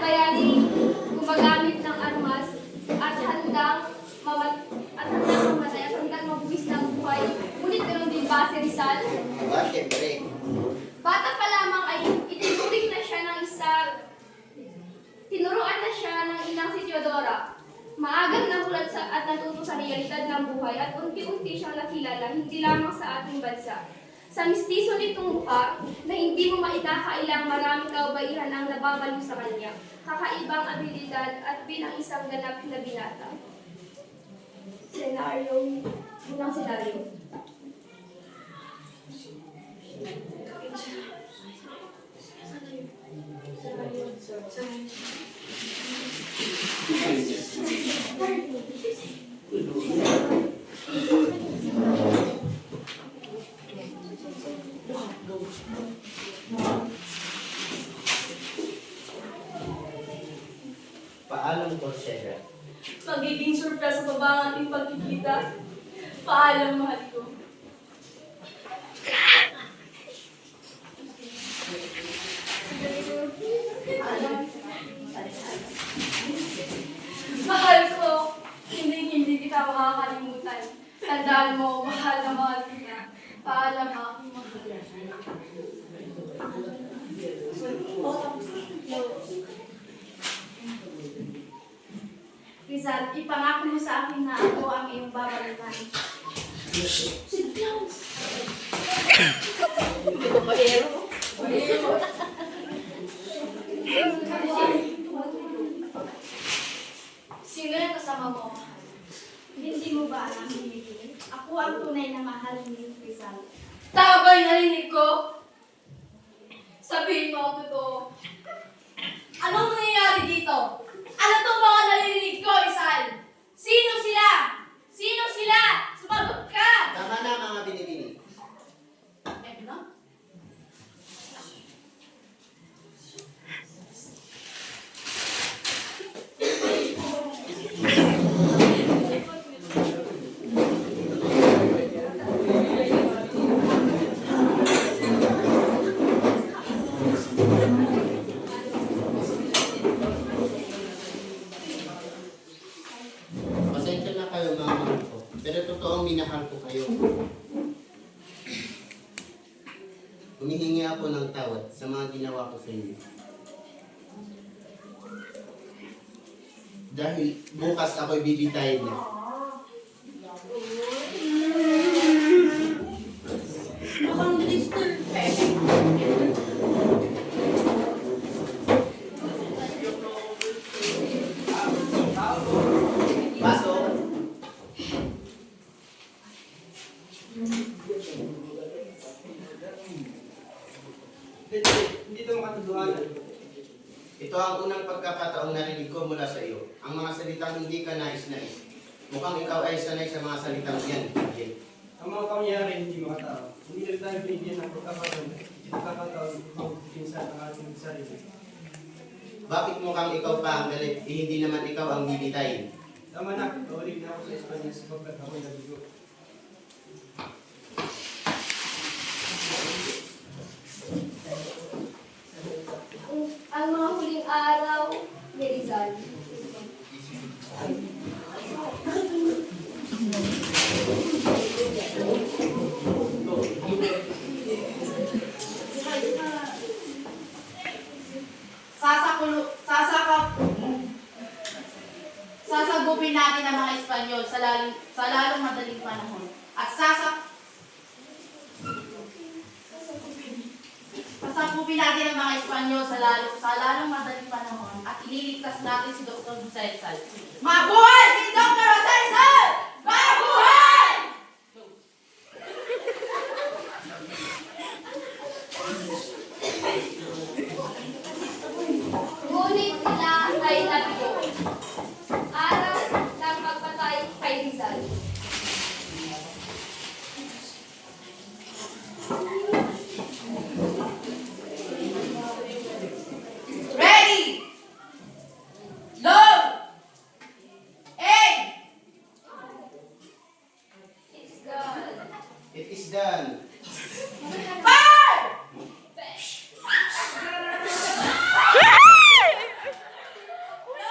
bayani, gumagamit ng armas, at handang mamatay at handang mabuwis ng buhay. Ngunit ganoon din ba si Rizal? Siyempre. Bata pa lamang ay itinuring na siya ng tinuruan na siya ng inang si Teodora. Maagang namulat at natuto sa realidad ng buhay at unti-unti siyang nakilala hindi lamang sa ating bansa. Sa mistiso nitong mukha na hindi mo maitahailang maraming kaubaihan ang nababalo sa kanya, kakaibang abilidad at bilang isang ganap na binata. Unang senaryo. Paalam ko, Sarah. Magiging surpresa pa ba ang ating pagkikita? Paalam, mahal ko. Mahal ko, hindi kita makakalimutan. Tandaan mo, mahal na mahal kita. Paalam, aking mahal. Rizal, ipangako mo sa akin na ako ang iyong babalikan. Si Klaus! Babaero? Sino yung kasama mo? Hindi mo ba alam, Hinihili? Ako ang tunay na mahal ni Rizal. Tama ba yung narinig ko? Sabihin mo ang totoo. Anong nangyayari dito? Ano tong mga naririnig ko, Rizal? Sino sila? Sino sila? Sumagot ka! Tama na mga binibini. Edna? Pasensya na kayo mga mahal ko. Pero totoong minahal ko kayo. Humihingi ako ng tawad sa mga ginawa ko sa inyo. Dahil bukas ako'y bibitayin na. Mukhang minister. Pasok! Hindi ito makatotohanan. Ito ang unang pagkakataong narinig ko mula sa iyo. Ang mga salitang hindi ka nais-nais. Mukhang ikaw ay sanay sa mga salitang yan. Jay. Ang mga pangyayari hindi makatao. Hindi rin tayo binigyan ng pagkakataon upang pinsan ang ating sarili. Bakit mukhang ikaw pa ang galit, hindi naman ikaw ang bibitayin? Tama na, naulig na ako sa Espanya sapagkat ako'y nabigo. Ang mga huling araw ni Rizal. Sasagupin natin ang mga Espanyol sa lalong madaling panahon. At sasagupin natin ang mga Espanyol sa lalong madaling panahon at ililigtas natin si Dr. Rizal. Mabuhay si Dr.